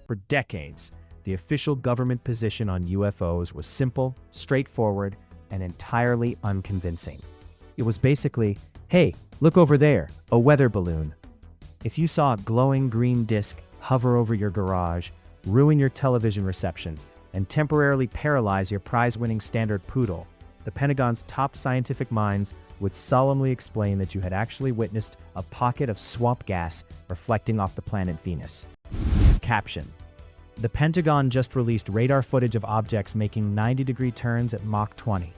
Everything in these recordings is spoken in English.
For decades, the official government position on UFOs was simple, straightforward, and entirely unconvincing. It was basically, hey, look over there, a weather balloon. If you saw a glowing green disc hover over your garage, ruin your television reception, and temporarily paralyze your prize-winning standard poodle, the Pentagon's top scientific minds would solemnly explain that you had actually witnessed a pocket of swamp gas reflecting off the planet Venus. Caption: the Pentagon just released radar footage of objects making 90-degree turns at Mach 20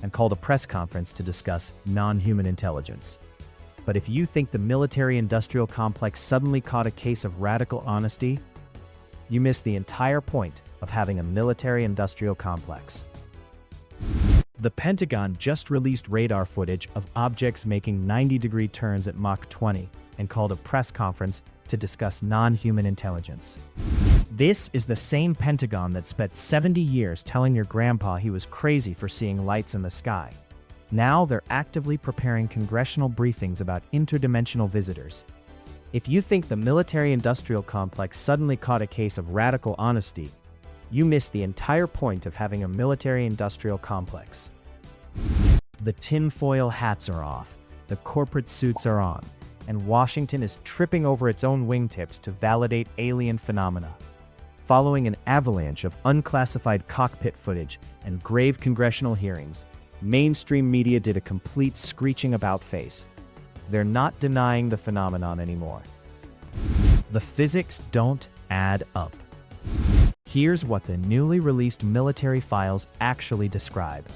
and called a press conference to discuss non-human intelligence. But if you think the military-industrial complex suddenly caught a case of radical honesty, you miss the entire point of having a military-industrial complex. The Pentagon just released radar footage of objects making 90-degree turns at Mach 20 and called a press conference to discuss non-human intelligence. This is the same Pentagon that spent 70 years telling your grandpa he was crazy for seeing lights in the sky. Now they're actively preparing congressional briefings about interdimensional visitors. If you think the military-industrial complex suddenly caught a case of radical honesty, you miss the entire point of having a military-industrial complex. The tinfoil hats are off, the corporate suits are on, and Washington is tripping over its own wingtips to validate alien phenomena. Following an avalanche of unclassified cockpit footage and grave congressional hearings, mainstream media did a complete screeching about face. They're not denying the phenomenon anymore. The physics don't add up. Here's what the newly released military files actually describe.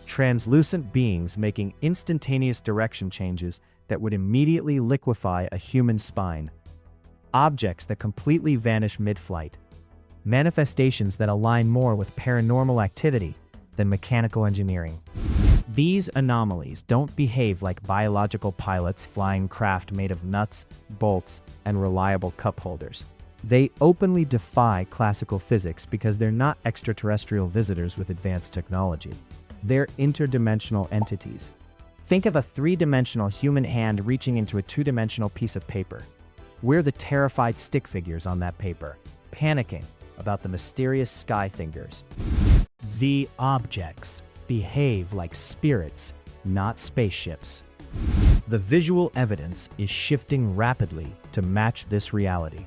Translucent beings making instantaneous direction changes that would immediately liquefy a human spine. Objects that completely vanish mid-flight. Manifestations that align more with paranormal activity than mechanical engineering. These anomalies don't behave like biological pilots flying craft made of nuts, bolts, and reliable cup holders. They openly defy classical physics because they're not extraterrestrial visitors with advanced technology. They're interdimensional entities. Think of a three-dimensional human hand reaching into a two-dimensional piece of paper. We're the terrified stick figures on that paper, panicking about the mysterious sky fingers. The objects behave like spirits, not spaceships. The visual evidence is shifting rapidly to match this reality.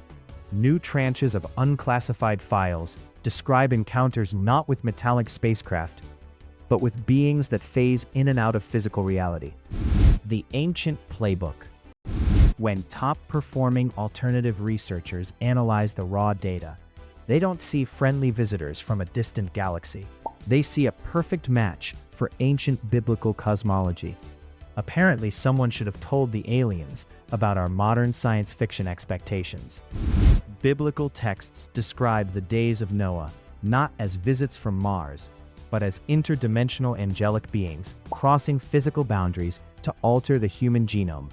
New tranches of unclassified files describe encounters not with metallic spacecraft, but with beings that phase in and out of physical reality. The ancient playbook. When top-performing alternative researchers analyze the raw data, they don't see friendly visitors from a distant galaxy. They see a perfect match for ancient biblical cosmology. Apparently, someone should have told the aliens about our modern science fiction expectations. Biblical texts describe the days of Noah not as visits from Mars, but as interdimensional angelic beings crossing physical boundaries to alter the human genome.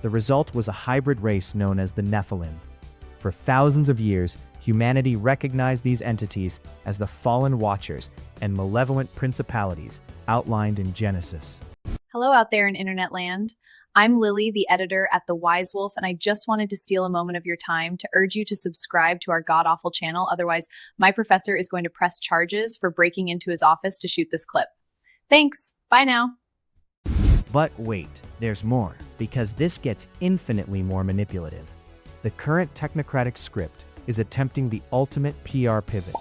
The result was a hybrid race known as the Nephilim. For thousands of years, humanity recognized these entities as the fallen watchers and malevolent principalities outlined in Genesis. Hello out there in internet land. I'm Lily, the editor at The Wise Wolf, and I just wanted to steal a moment of your time to urge you to subscribe to our god-awful channel. Otherwise, my professor is going to press charges for breaking into his office to shoot this clip. Thanks. Bye now. But wait, there's more, because this gets infinitely more manipulative. The current technocratic script is attempting the ultimate PR pivot.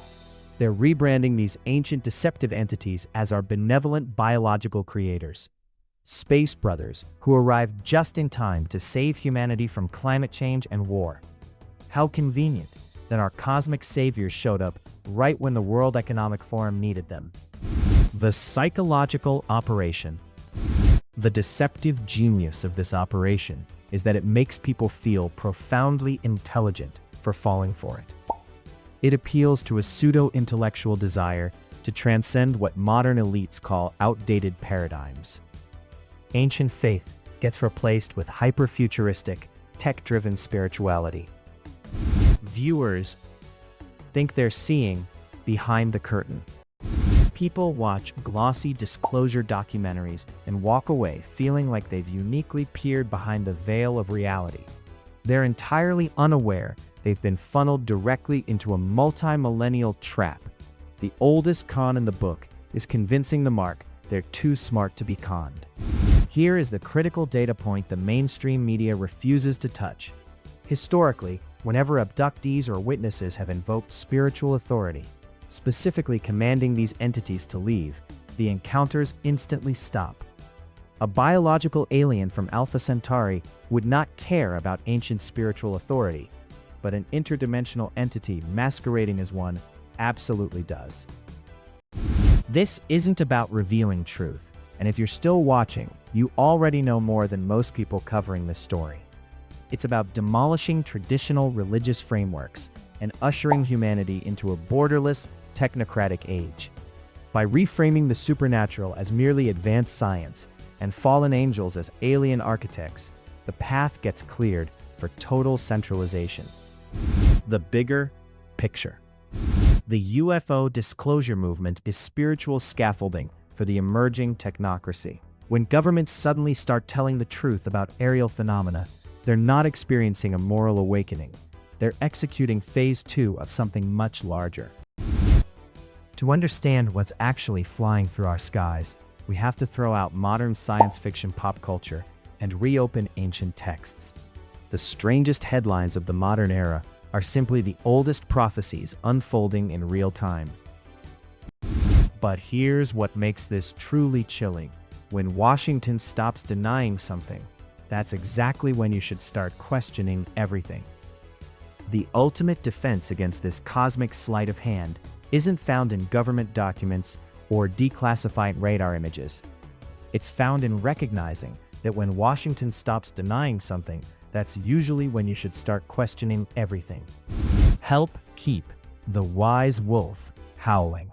They're rebranding these ancient deceptive entities as our benevolent biological creators. Space brothers who arrived just in time to save humanity from climate change and war. How convenient that our cosmic saviors showed up right when the World Economic Forum needed them. The psychological operation. The deceptive genius of this operation is that it makes people feel profoundly intelligent for falling for it. It appeals to a pseudo-intellectual desire to transcend what modern elites call outdated paradigms. Ancient faith gets replaced with hyper-futuristic, tech-driven spirituality. Viewers think they're seeing behind the curtain. People watch glossy disclosure documentaries and walk away feeling like they've uniquely peered behind the veil of reality. They're entirely unaware they've been funneled directly into a multi-millennial trap. The oldest con in the book is convincing the mark they're too smart to be conned. Here is the critical data point the mainstream media refuses to touch. Historically, whenever abductees or witnesses have invoked spiritual authority, specifically commanding these entities to leave, the encounters instantly stop. A biological alien from Alpha Centauri would not care about ancient spiritual authority, but an interdimensional entity masquerading as one absolutely does. This isn't about revealing truth, and if you're still watching, you already know more than most people covering this story. It's about demolishing traditional religious frameworks and ushering humanity into a borderless, technocratic age. By reframing the supernatural as merely advanced science and fallen angels as alien architects, the path gets cleared for total centralization. The bigger picture. The UFO disclosure movement is spiritual scaffolding for the emerging technocracy. When governments suddenly start telling the truth about aerial phenomena, they're not experiencing a moral awakening. They're executing phase 2 of something much larger. To understand what's actually flying through our skies, we have to throw out modern science fiction pop culture and reopen ancient texts. The strangest headlines of the modern era are simply the oldest prophecies unfolding in real time. But here's what makes this truly chilling. When Washington stops denying something, that's exactly when you should start questioning everything. The ultimate defense against this cosmic sleight of hand isn't found in government documents or declassified radar images. It's found in recognizing that when Washington stops denying something, that's usually when you should start questioning everything. Help keep the wise wolf howling.